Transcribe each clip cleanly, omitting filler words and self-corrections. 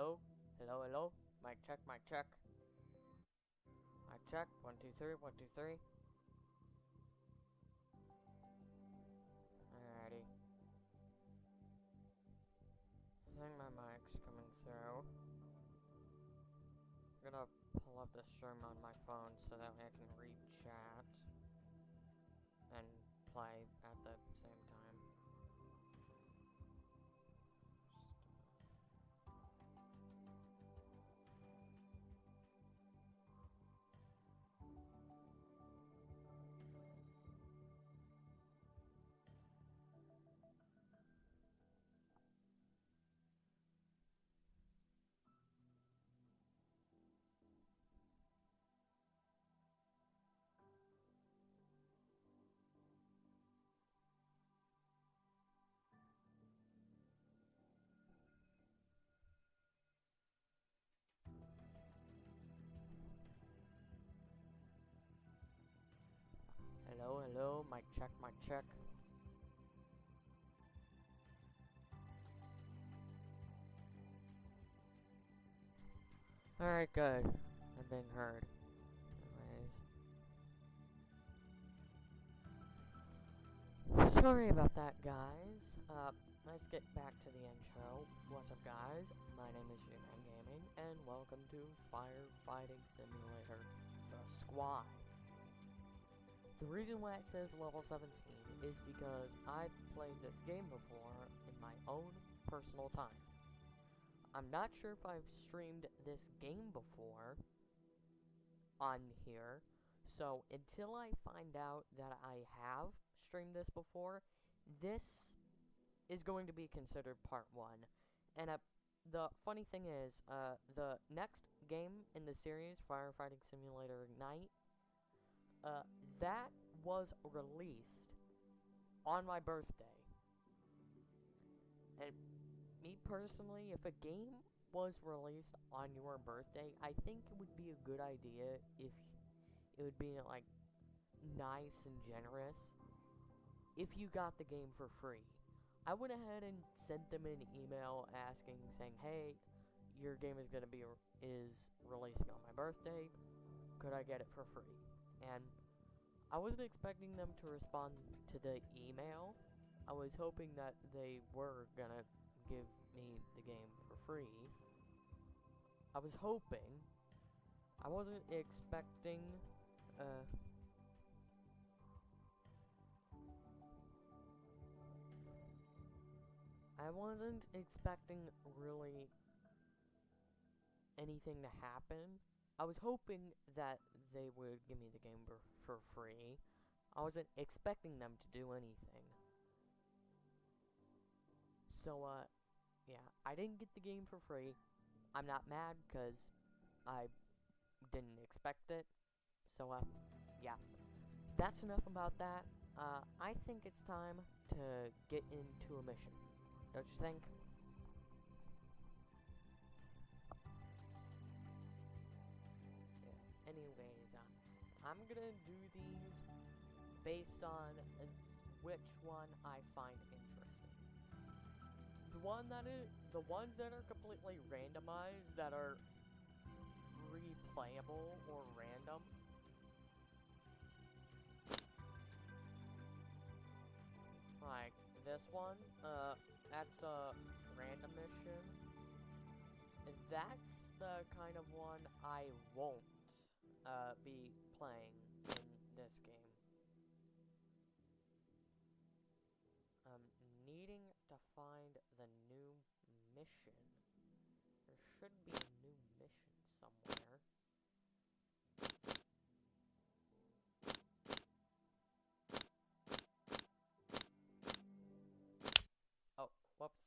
Hello? Hello, hello? Mic check, mic check. Mic check. 1, 2, 3, 1, 2, 3. Alrighty. I think my mic's coming through. I'm gonna pull up the stream on my phone so that way I can read chat and play at the same time. Hello, hello, mic check, mic check. Alright, good. I'm being heard. Anyways. Sorry about that, guys. Let's get back to the intro. What's up, guys? My name is G-Man Gaming, and welcome to Firefighting Simulator, The Squad. The reason why it says level 17 is because I've played this game before in my own personal time. I'm not sure if I've streamed this game before on here, so until I find out that I have streamed this before, this is going to be considered part 1. And the funny thing is, the next game in the series, Firefighting Simulator Ignite, that was released on my birthday. And me personally, if a game was released on your birthday, I think it would be a good idea if it would be, like, nice and generous if you got the game for free. I went ahead and sent them an email saying, hey, your game is gonna be releasing on my birthday. Could I get it for free? And I wasn't expecting them to respond to the email. I was hoping that they were gonna give me the game for free. I was hoping. I wasn't expecting, really anything to happen. I was hoping that they would give me the game for free. I wasn't expecting them to do anything. So, yeah, I didn't get the game for free. I'm not mad, because I didn't expect it. So, yeah. That's enough about that. I think it's time to get into a mission. Don't you think? Yeah. Anyways, I'm gonna do these based on which one I find interesting. The ones that are completely randomized, that are replayable or random, like this one, that's a random mission. That's the kind of one I won't be playing in this game. Needing to find the new mission. There should be a new mission somewhere. Oh, whoops.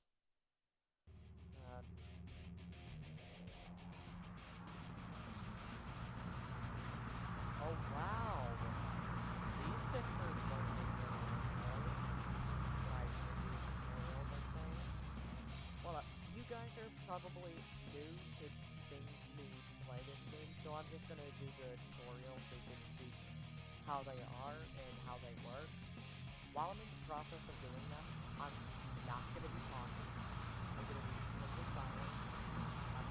Oh wow! These pictures don't make well, you guys are probably new to seeing me play this game, so I'm just gonna do the tutorial so you can see how they are and how they work. While I'm in the process of doing that, I'm not gonna be talking. I'm gonna be completely silent. I'm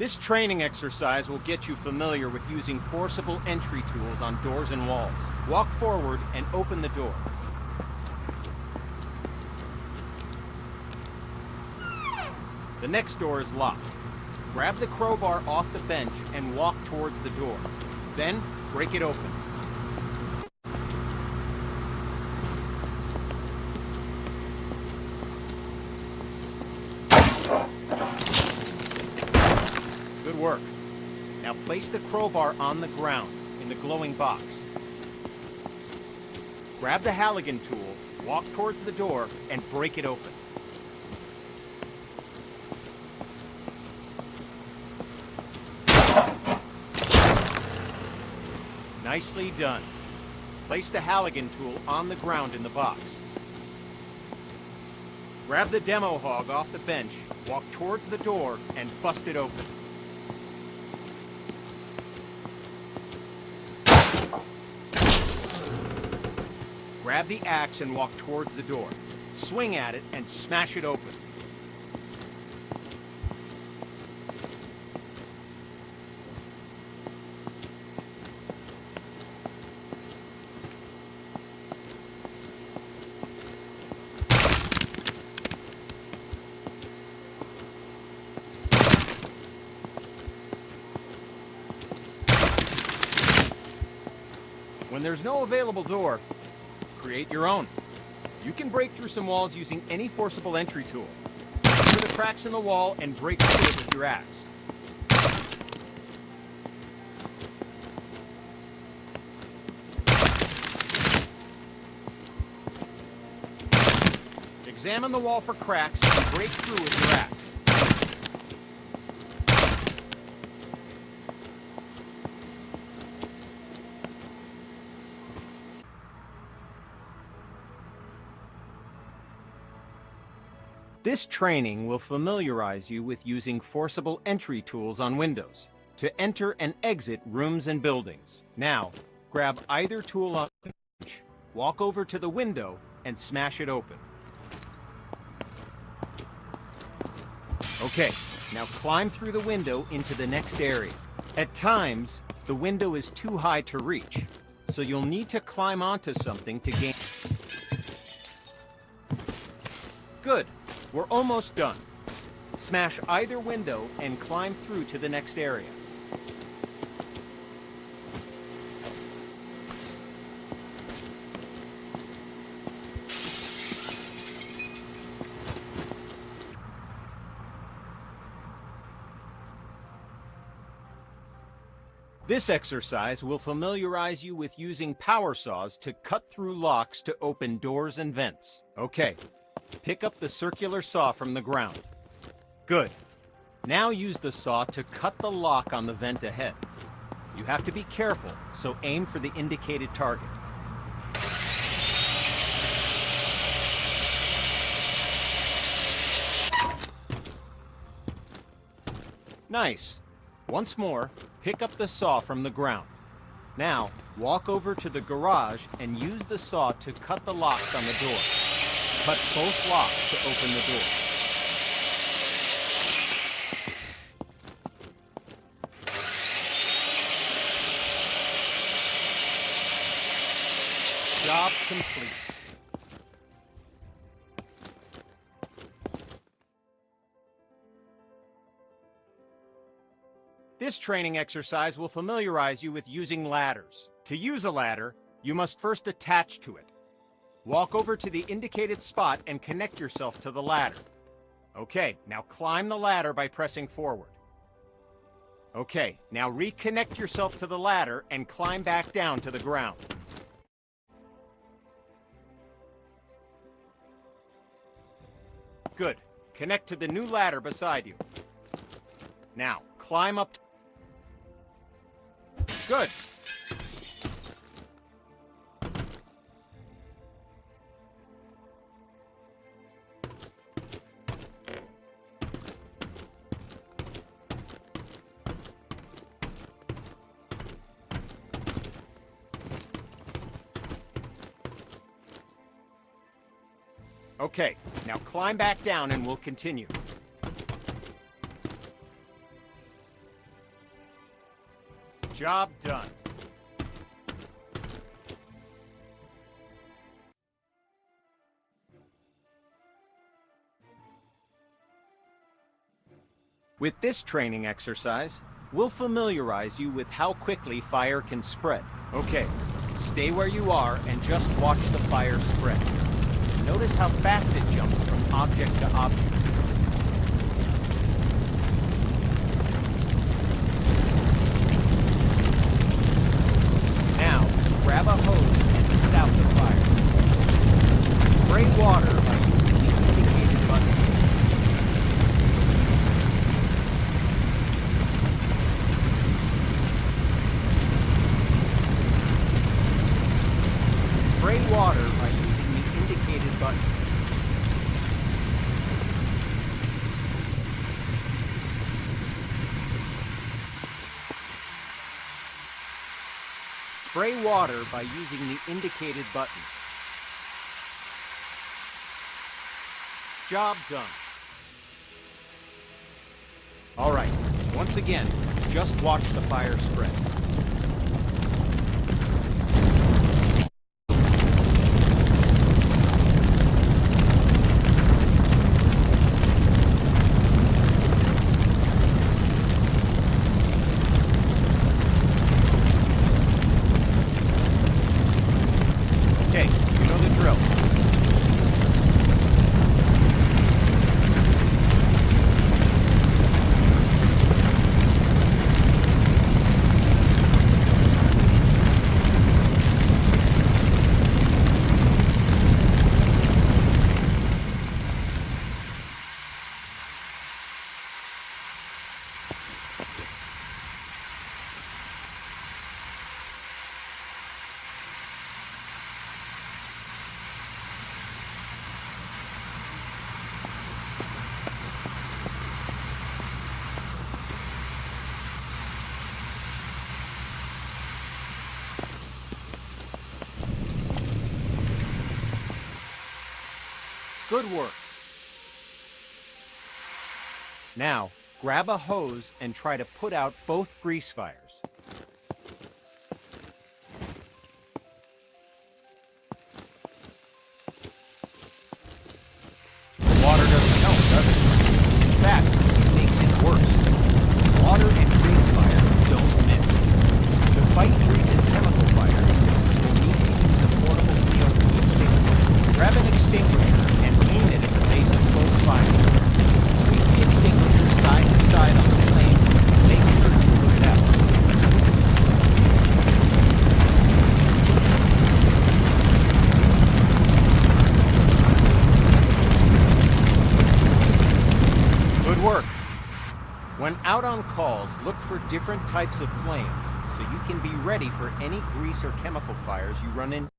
This training exercise will get you familiar with using forcible entry tools on doors and walls. Walk forward and open the door. The next door is locked. Grab the crowbar off the bench and walk towards the door. Then, break it open. Good work. Now place the crowbar on the ground in the glowing box. Grab the Halligan tool, walk towards the door, and break it open. Nicely done. Place the Halligan tool on the ground in the box. Grab the demo hog off the bench, walk towards the door, and bust it open. Grab the axe and walk towards the door. Swing at it and smash it open. When there's no available door, create your own. You can break through some walls using any forcible entry tool. Cover the cracks in the wall and break through it with your axe. Examine the wall for cracks and break through with your axe. This training will familiarize you with using forcible entry tools on windows to enter and exit rooms and buildings. Now, grab either tool on the bench, walk over to the window, and smash it open. Okay, now climb through the window into the next area. At times, the window is too high to reach, so you'll need to climb onto something to gain. Good. We're almost done. Smash either window and climb through to the next area. This exercise will familiarize you with using power saws to cut through locks to open doors and vents. Okay. Pick up the circular saw from the ground. Good. Now use the saw to cut the lock on the vent ahead. You have to be careful, so aim for the indicated target. Nice. Once more, pick up the saw from the ground. Now, walk over to the garage and use the saw to cut the locks on the door. Cut both locks to open the door. Job complete. This training exercise will familiarize you with using ladders. To use a ladder, you must first attach to it. Walk over to the indicated spot and connect yourself to the ladder. Okay, now climb the ladder by pressing forward. Okay, now reconnect yourself to the ladder and climb back down to the ground. Good. Connect to the new ladder beside you. Now, climb up. Good. Okay, now climb back down and we'll continue. Job done. With this training exercise, we'll familiarize you with how quickly fire can spread. Okay, stay where you are and just watch the fire spread. Notice how fast it jumps from object to object. Now, grab a hose and put out the fire. Spray water by using the indicated button. Spray water by using the indicated button. Spray water by using the indicated button. Job done. All right, once again, just watch the fire spread. Okay, you know the drill. Good work. Now, grab a hose and try to put out both grease fires. The water doesn't help, does it? In fact, it makes it worse. Water and grease fire don't mix. To fight grease and chemical fire, you'll need to use a portable CO2 extinguisher. Grab an extinguisher and aim it at the base of both fires. Sweep the extinguisher side to side on the flame. Make sure you put it out. Good work. When out on calls, look for different types of flames so you can be ready for any grease or chemical fires you run into.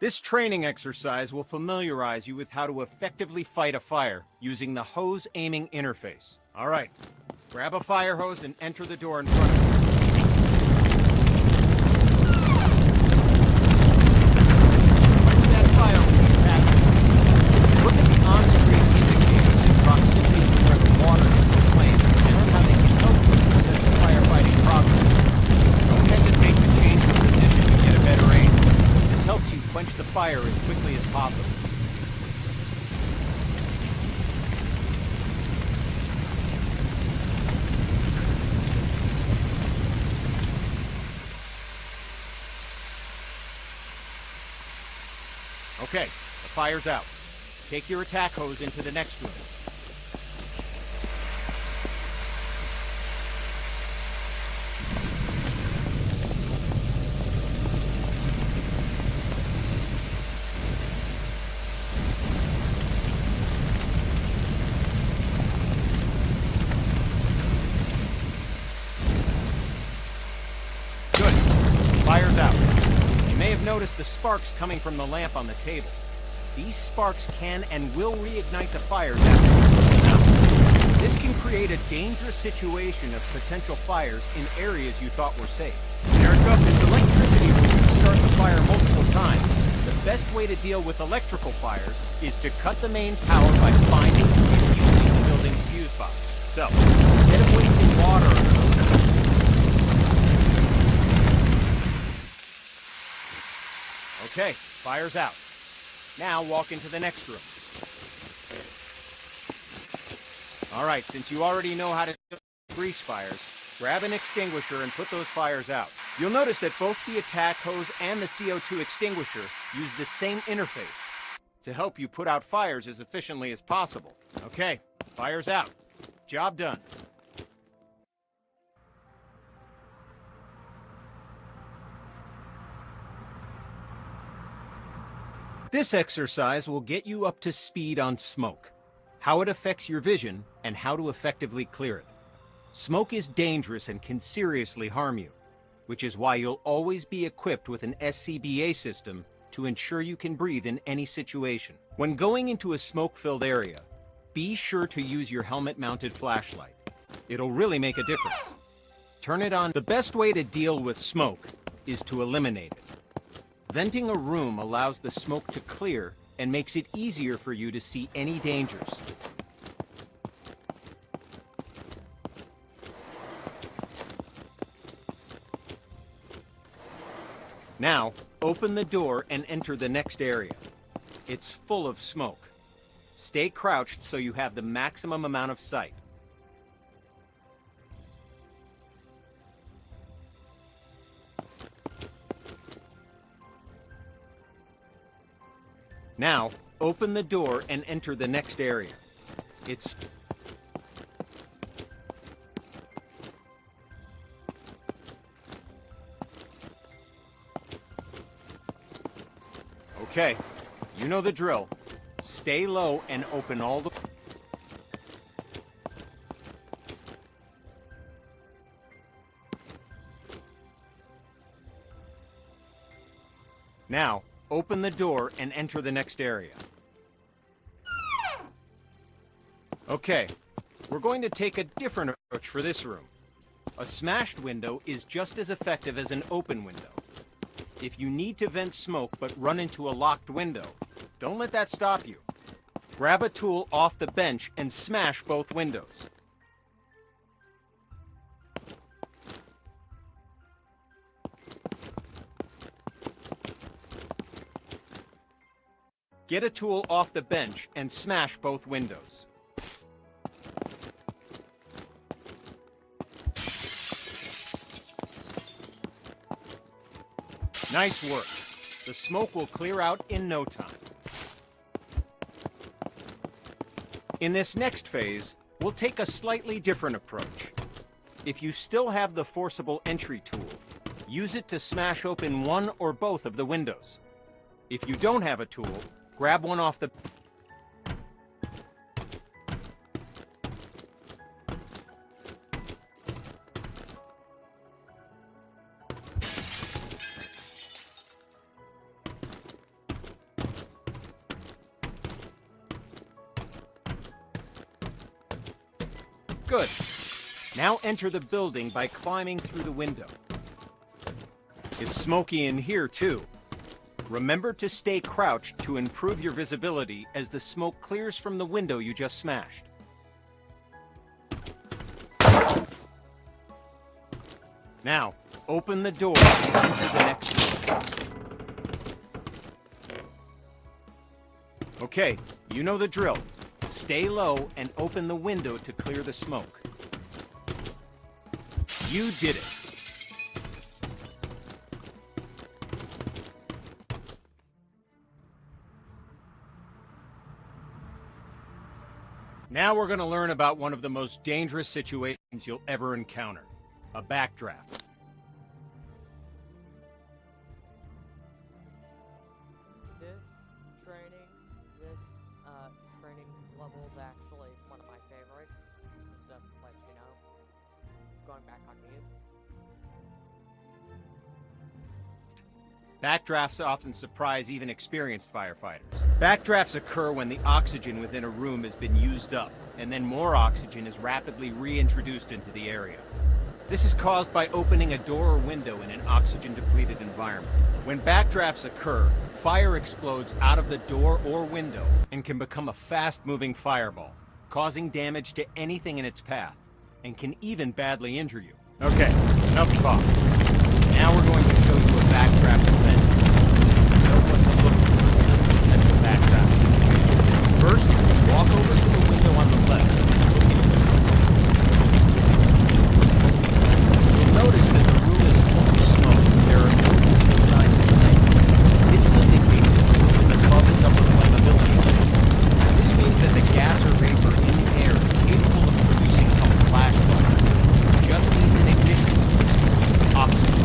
This training exercise will familiarize you with how to effectively fight a fire using the hose aiming interface. All right, grab a fire hose and enter the door in front of you. Quench that fire with the attack. Look at the on-screen indicators in proximity to where the water hits the flame and learn how they can help you assess the firefighting progress. Don't hesitate to change your position to get a better aim. This helps you quench the fire as quickly as possible. Okay, the fire's out. Take your attack hose into the next room. Fire's out. You may have noticed the sparks coming from the lamp on the table. These sparks can and will reignite the fires after. Now, this can create a dangerous situation of potential fires in areas you thought were safe. There it goes. Since electricity will restart the fire multiple times, the The best way to deal with electrical fires is to cut the main power by finding and using the building's fuse box. So, instead of wasting water on the Okay, fire's out. Now walk into the next room. Alright, since you already know how to grease fires, grab an extinguisher and put those fires out. You'll notice that both the attack hose and the CO2 extinguisher use the same interface to help you put out fires as efficiently as possible. Okay, fire's out. Job done. This exercise will get you up to speed on smoke, how it affects your vision, and how to effectively clear it. Smoke is dangerous and can seriously harm you, which is why you'll always be equipped with an SCBA system to ensure you can breathe in any situation. When going into a smoke-filled area, be sure to use your helmet-mounted flashlight. It'll really make a difference. Turn it on. The best way to deal with smoke is to eliminate it. Venting a room allows the smoke to clear and makes it easier for you to see any dangers. Now, open the door and enter the next area. It's full of smoke. Stay crouched so you have the maximum amount of sight. Now, open the door and enter the next area. It's Okay, you know the drill. Stay low and open all the... Now, open the door and enter the next area. Okay, we're going to take a different approach for this room. A smashed window is just as effective as an open window. If you need to vent smoke but run into a locked window, don't let that stop you. Grab a tool off the bench and smash both windows. Get a tool off the bench and smash both windows. Nice work. The smoke will clear out in no time. In this next phase, we'll take a slightly different approach. If you still have the forcible entry tool, use it to smash open one or both of the windows. If you don't have a tool, grab one off the... Good. Now enter the building by climbing through the window. It's smoky in here, too. Remember to stay crouched to improve your visibility as the smoke clears from the window you just smashed. Now, open the door and enter the next room. Okay, you know the drill. Stay low and open the window to clear the smoke. You did it. Now we're going to learn about one of the most dangerous situations you'll ever encounter, a backdraft. Training level is actually one of my favorites, so let you know. Going back on mute. Backdrafts often surprise even experienced firefighters. Backdrafts occur when the oxygen within a room has been used up, and then more oxygen is rapidly reintroduced into the area. This is caused by opening a door or window in an oxygen-depleted environment. When backdrafts occur, Fire explodes out of the door or window and can become a fast-moving fireball, causing damage to anything in its path, and can even badly injure you. Okay, enough talk. Now we're going to show you a backdraft event. Know what to look for at the backdraft. First, walk over to the window on the left. You'll notice that the room is full of smoke. There are no signs of flame. This indicates that the room is above its upper flammability limit. This means that the gas or vapor in the air is capable of producing a flash fire. It just needs an ignition switch. Oxygen.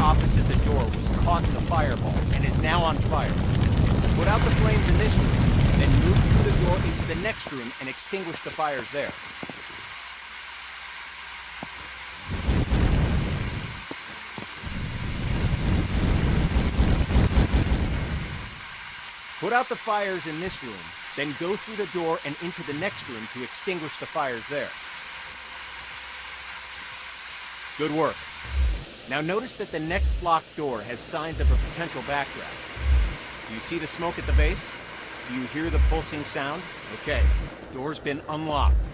Opposite the door was caught in the fireball and is now on fire. Put out the flames in this room, then move through the door into the next room and extinguish the fires there. Put out the fires in this room, then go through the door and into the next room to extinguish the fires there. Good work. Now notice that the next locked door has signs of a potential backdraft. Do you see the smoke at the base? Do you hear the pulsing sound? Okay, door's been unlocked.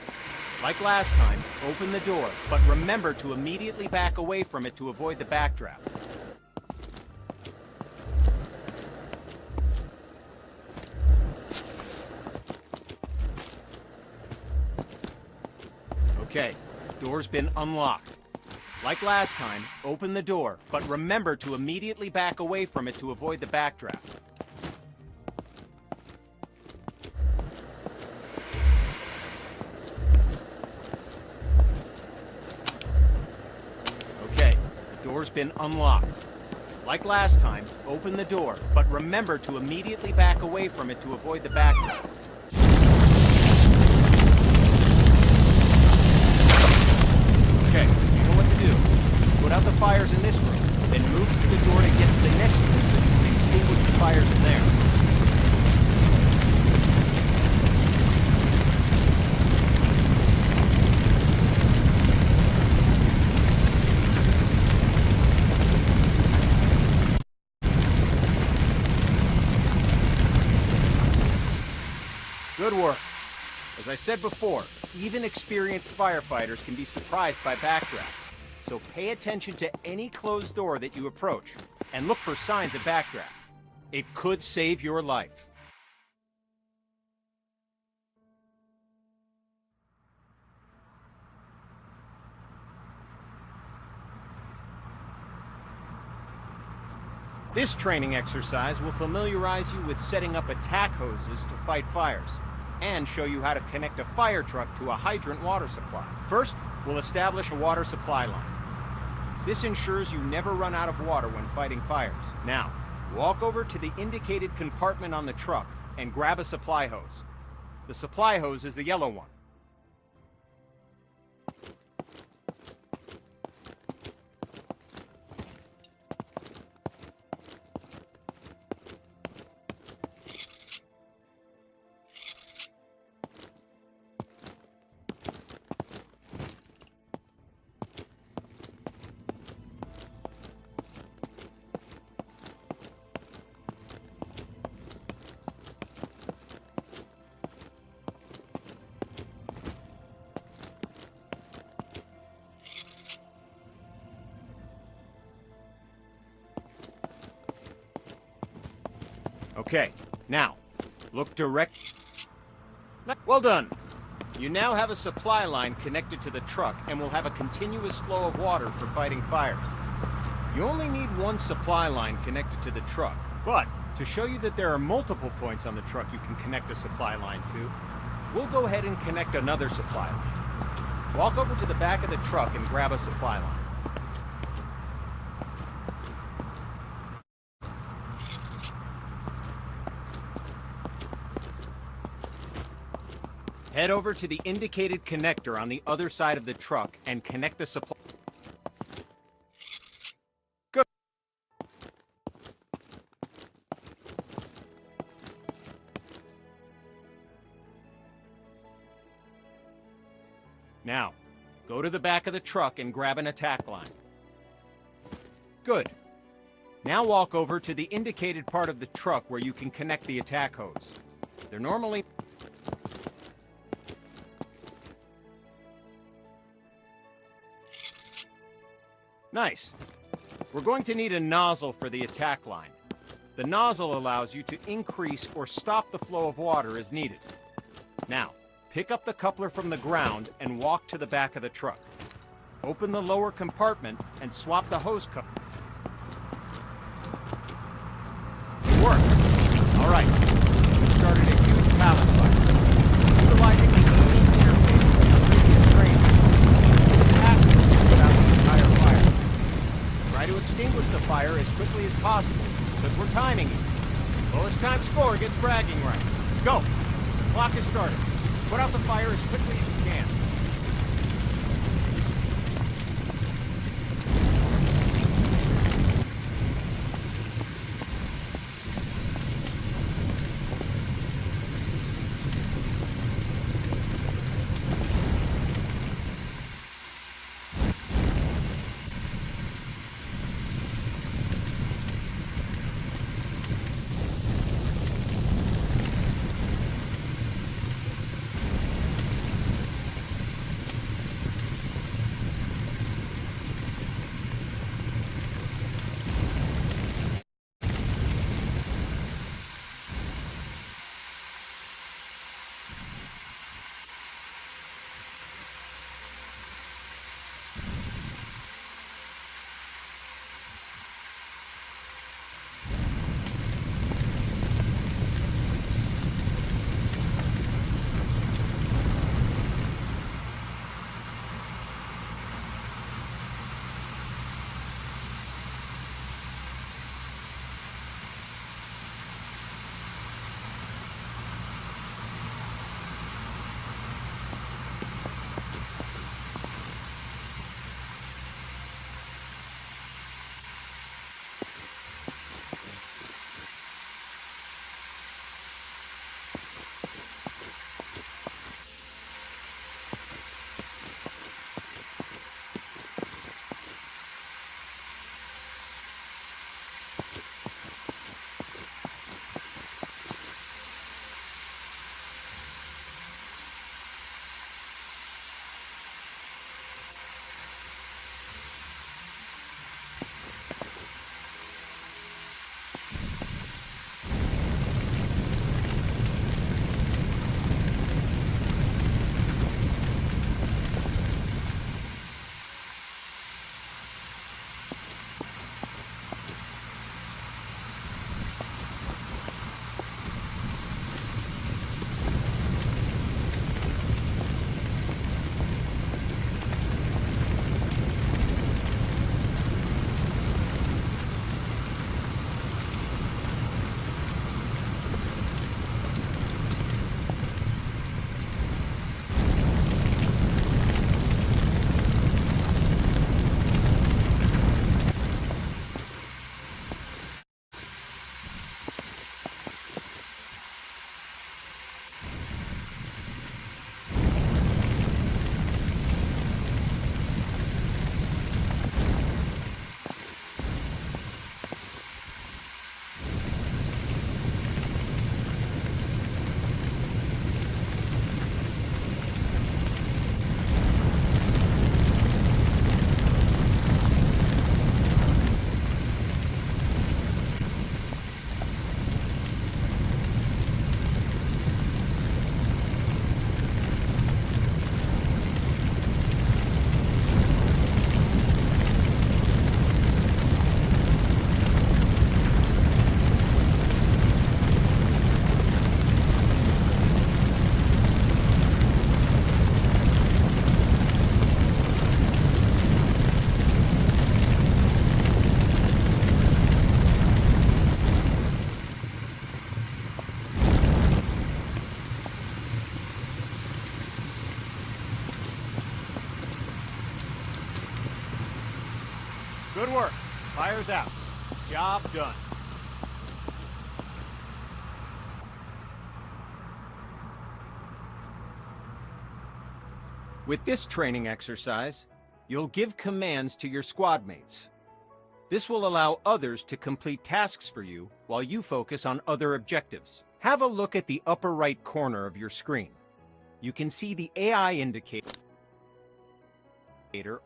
Like last time, open the door, but remember to immediately back away from it to avoid the backdraft. Okay, door's been unlocked. Like last time, open the door, but remember to immediately back away from it to avoid the backdraft. Okay, the door's been unlocked. Like last time, open the door, but remember to immediately back away from it to avoid the backdraft. Okay, you know what to do. Put out the fires in this room, then move through the door to get to the next room so you can extinguish the fires in there. Good work. As I said before, even experienced firefighters can be surprised by backdraft. So pay attention to any closed door that you approach, and look for signs of backdraft. It could save your life. This training exercise will familiarize you with setting up attack hoses to fight fires, and show you how to connect a fire truck to a hydrant water supply. First, we'll establish a water supply line. This ensures you never run out of water when fighting fires. Now, walk over to the indicated compartment on the truck and grab a supply hose. The supply hose is the yellow one. Okay, now, look direct. Well done. You now have a supply line connected to the truck and will have a continuous flow of water for fighting fires. You only need one supply line connected to the truck, but to show you that there are multiple points on the truck you can connect a supply line to, we'll go ahead and connect another supply line. Walk over to the back of the truck and grab a supply line. Head over to the indicated connector on the other side of the truck and connect the supply. Good. Now, go to the back of the truck and grab an attack line. Good. Now walk over to the indicated part of the truck where you can connect the attack hose. They're normally... Nice. We're going to need a nozzle for the attack line. The nozzle allows you to increase or stop the flow of water as needed. Now, pick up the coupler from the ground and walk to the back of the truck. Open the lower compartment and swap the hose coupler. It worked. All right. We started a huge pallet fire. Utilizing the key interface from the previous training, the passengers to put out the entire fire. Try to extinguish the fire as quickly as possible, because we're timing it. Lowest time score gets bragging rights. Go! The clock is started. Put out the fire as quickly as you can. Good work. Fire's out. Job done. With this training exercise, you'll give commands to your squad mates. This will allow others to complete tasks for you while you focus on other objectives. Have a look at the upper right corner of your screen. You can see the AI indicator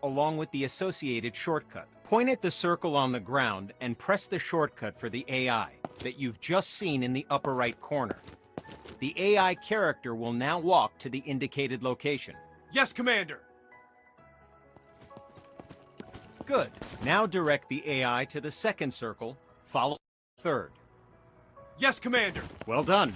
along with the associated shortcut. Point at the circle on the ground and press the shortcut for the AI that you've just seen in the upper right corner. The AI character will now walk to the indicated location. Yes, Commander! Good. Now direct the AI to the second circle, follow the third. Yes, Commander! Well done.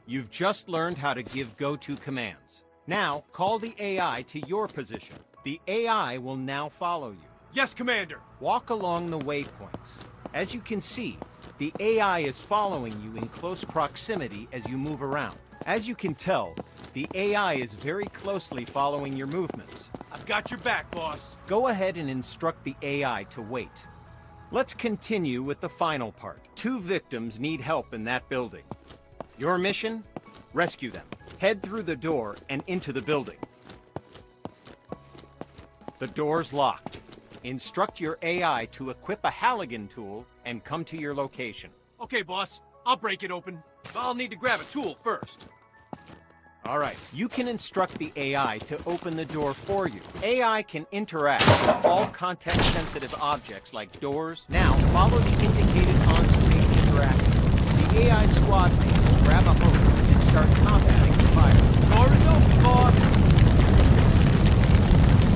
You've just learned how to give go-to commands. Now, call the AI to your position. The AI will now follow you. Yes, Commander! Walk along the waypoints. As you can see, the AI is following you in close proximity as you move around. As you can tell, the AI is very closely following your movements. I've got your back, boss. Go ahead and instruct the AI to wait. Let's continue with the final part. 2 victims need help in that building. Your mission? Rescue them. Head through the door and into the building. The door's locked. Instruct your AI to equip a Halligan tool and come to your location. Okay, boss. I'll break it open. I'll need to grab a tool first. All right, you can instruct the AI to open the door for you. AI can interact with all context-sensitive objects like doors. Now, follow the indicated on-screen interaction. The AI squad mate will grab a hose and start combating the fire. Door is open, boss!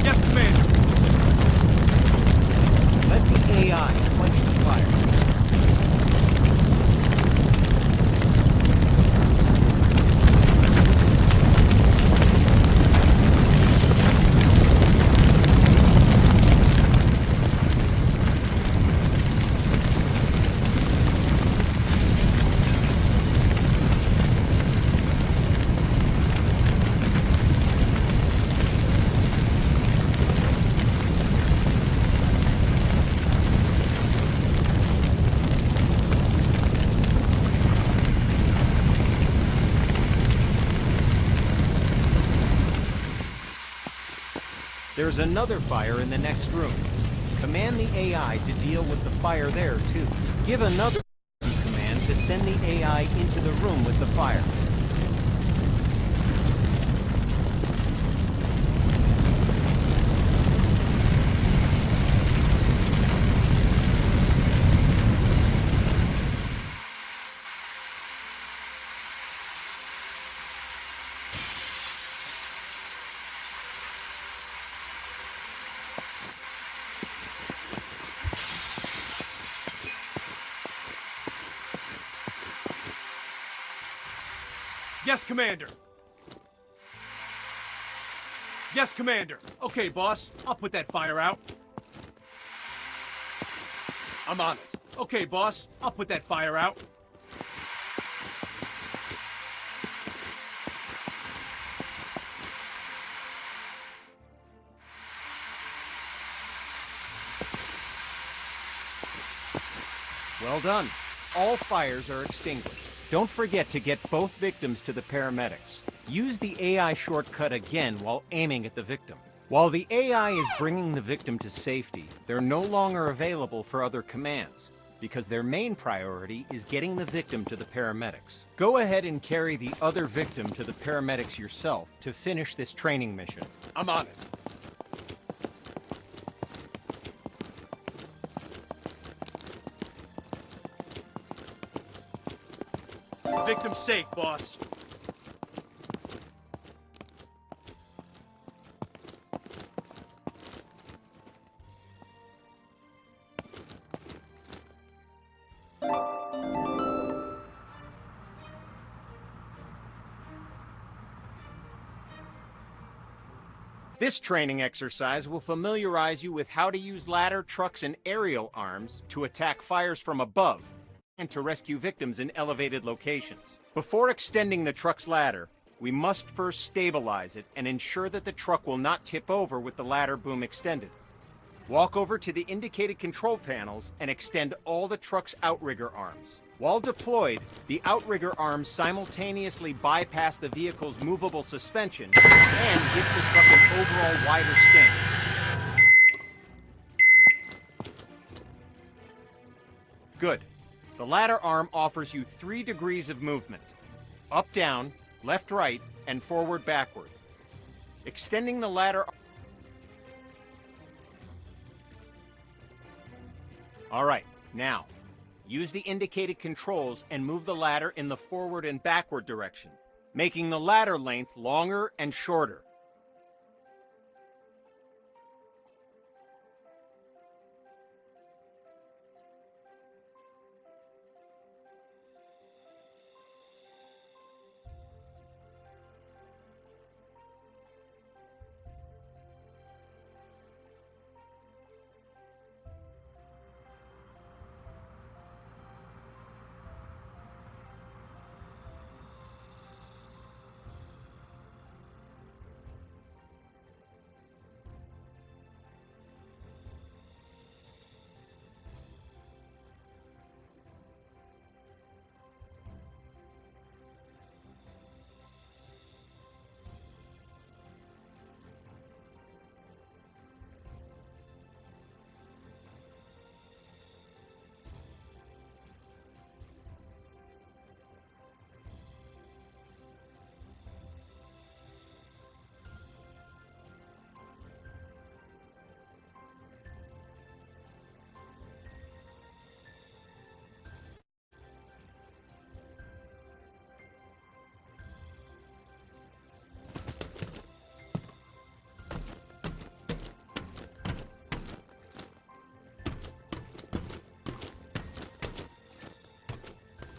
Yes, Commander! Let the AI quench the fire. There's another fire in the next room. Command the AI to deal with the fire there, too. Give another command to send the AI into the room with the fire. Yes, Commander! Yes, Commander! Okay, boss. I'll put that fire out. I'm on it. Okay, boss. I'll put that fire out. Well done. All fires are extinguished. Don't forget to get both victims to the paramedics. Use the AI shortcut again while aiming at the victim. While the AI is bringing the victim to safety, they're no longer available for other commands, because their main priority is getting the victim to the paramedics. Go ahead and carry the other victim to the paramedics yourself to finish this training mission. I'm on it. Victim's safe, boss. This training exercise will familiarize you with how to use ladder trucks and aerial arms to attack fires from above and to rescue victims in elevated locations. Before extending the truck's ladder, we must first stabilize it and ensure that the truck will not tip over with the ladder boom extended. Walk over to the indicated control panels and extend all the truck's outrigger arms. While deployed, the outrigger arms simultaneously bypass the vehicle's movable suspension and gives the truck an overall wider stance. Good. The ladder arm offers you 3 degrees of movement: up, down, left, right, and forward, backward. Extending the ladder. All right, now, use the indicated controls and move the ladder in the forward and backward direction, making the ladder length longer and shorter.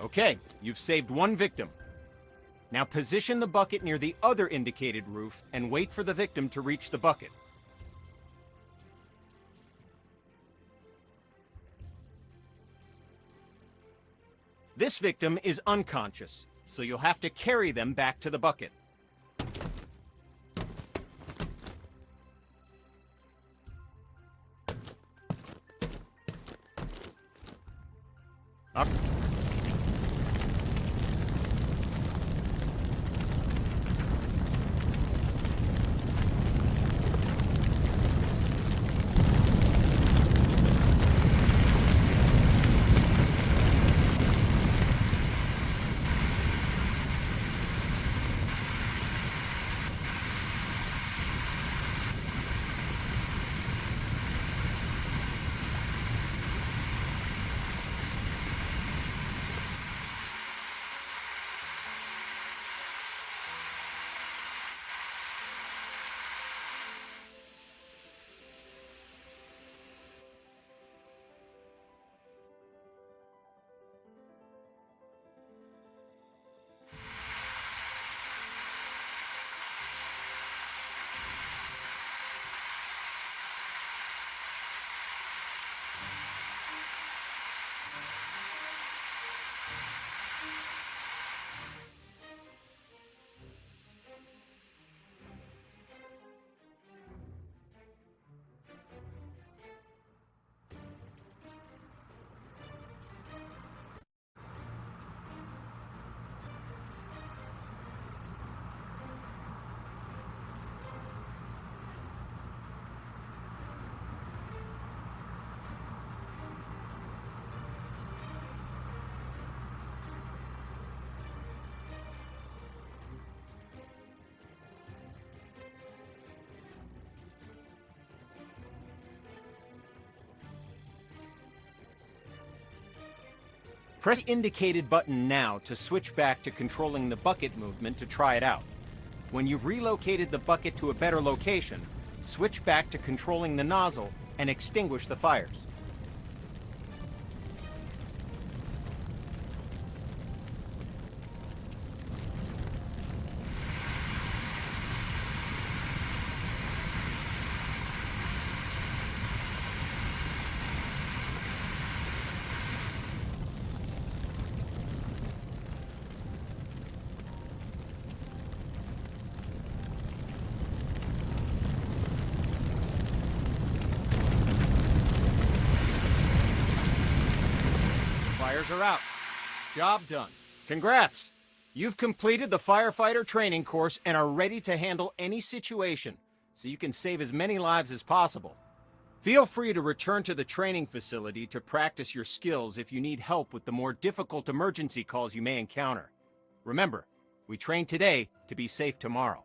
Okay, you've saved 1 victim. Now position the bucket near the other indicated roof and wait for the victim to reach the bucket. This victim is unconscious, so you'll have to carry them back to the bucket. Up. Press the indicated button now to switch back to controlling the bucket movement to try it out. When you've relocated the bucket to a better location, switch back to controlling the nozzle and extinguish the fires. Fires are out. Job done. Congrats! You've completed the firefighter training course and are ready to handle any situation, so you can save as many lives as possible. Feel free to return to the training facility to practice your skills if you need help with the more difficult emergency calls you may encounter. Remember, we train today to be safe tomorrow.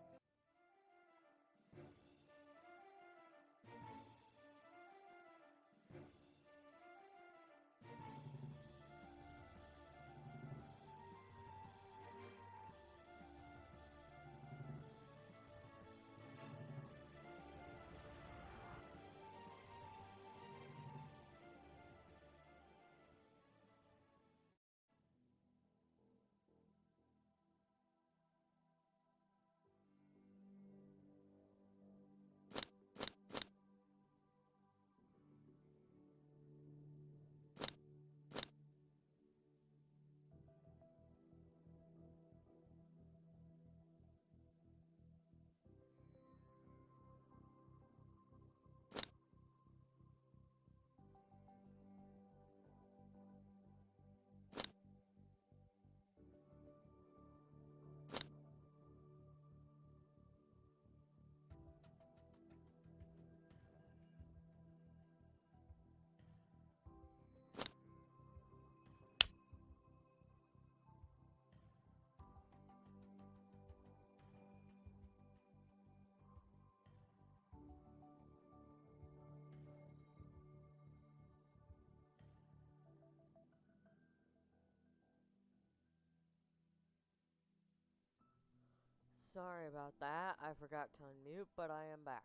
Sorry about that. I forgot to unmute, but I am back.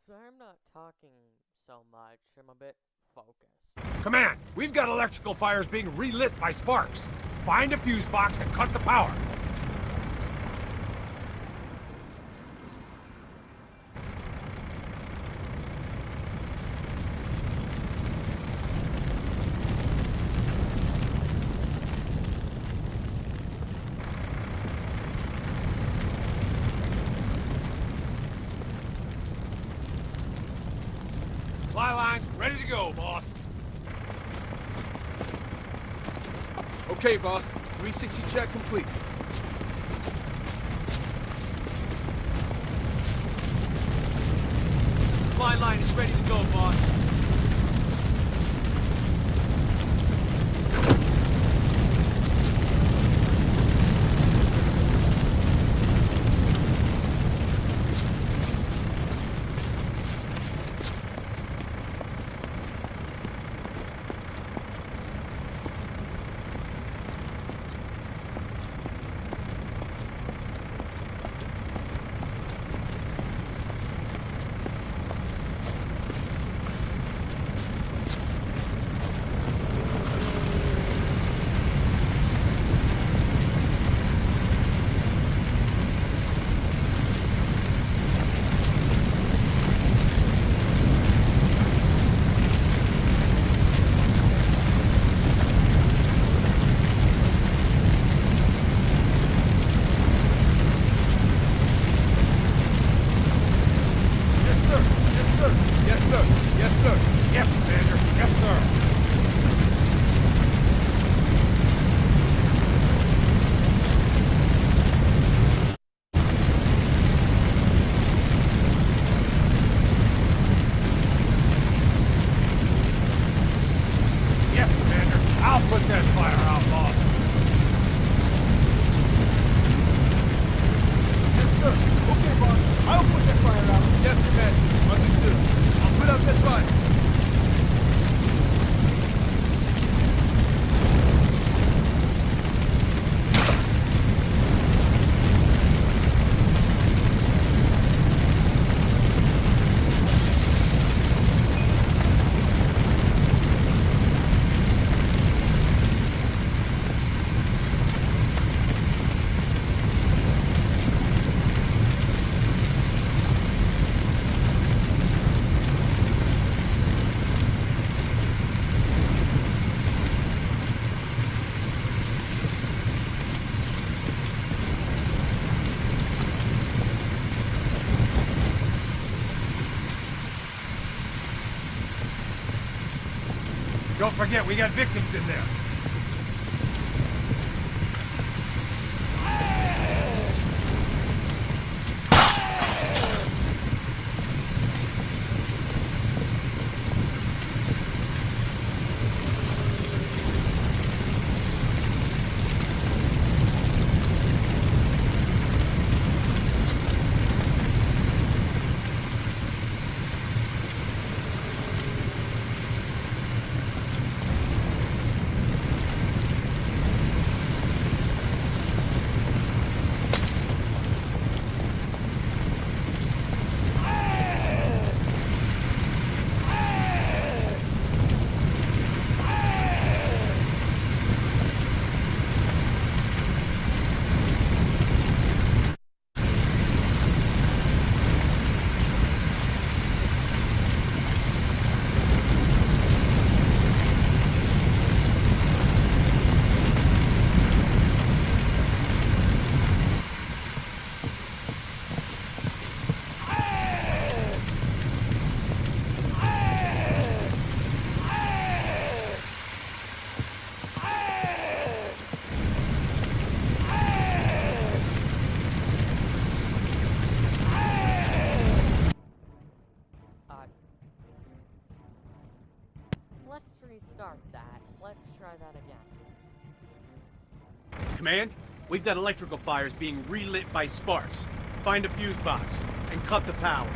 Sorry I'm not talking so much. I'm a bit focused. Command, we've got electrical fires being relit by sparks. Find a fuse box and cut the power. Supply lines ready to go, boss. Okay, boss. 360 check complete. Supply line is ready to go, boss. I'll put that fire out, boss. Don't forget, we got victims in there. Let's restart that. Let's try that again. Command, we've got electrical fires being relit by sparks. Find a fuse box and cut the power.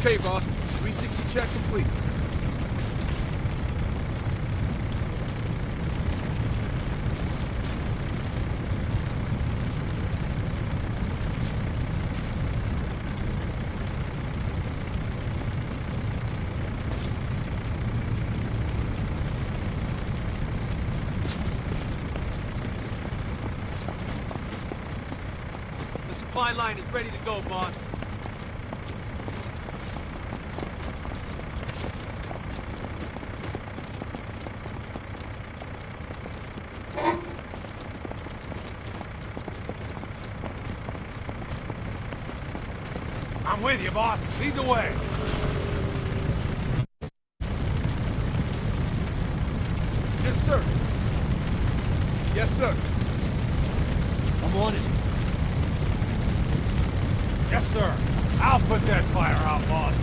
Okay, boss. 360 check complete. The supply line is ready to go, boss. I'm with you, boss. Lead the way. Yes, sir. Yes, sir. I'm on it. Yes, sir. I'll put that fire out, boss.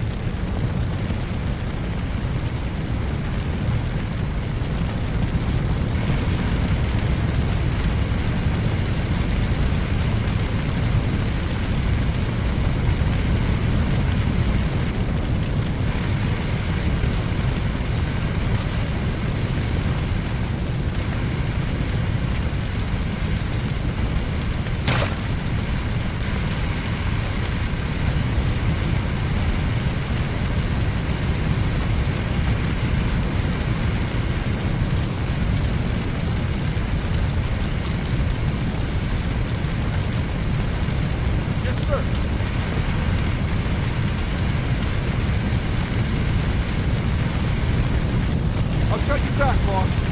I'll cut you back, boss.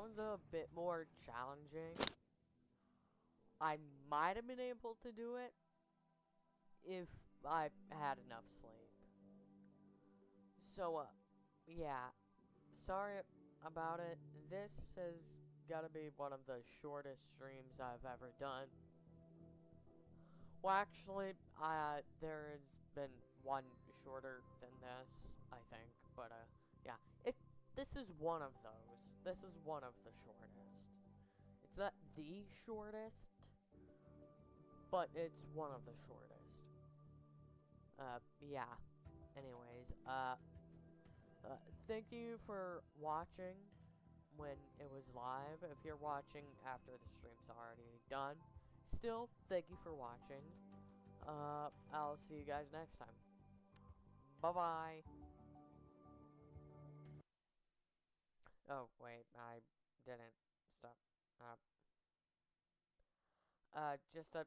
sounds a bit more challenging. I might have been able to do it if I had enough sleep. So, yeah. Sorry about it. This has gotta be one of the shortest streams I've ever done. Well, actually, there's been one shorter than this, I think. But, yeah. This is one of those. This is one of the shortest. It's not the shortest, but it's one of the shortest. Yeah. Anyways, thank you for watching when it was live. If you're watching after the stream's already done, still, thank you for watching. I'll see you guys next time. Bye-bye. Oh, wait, I didn't stop. Just a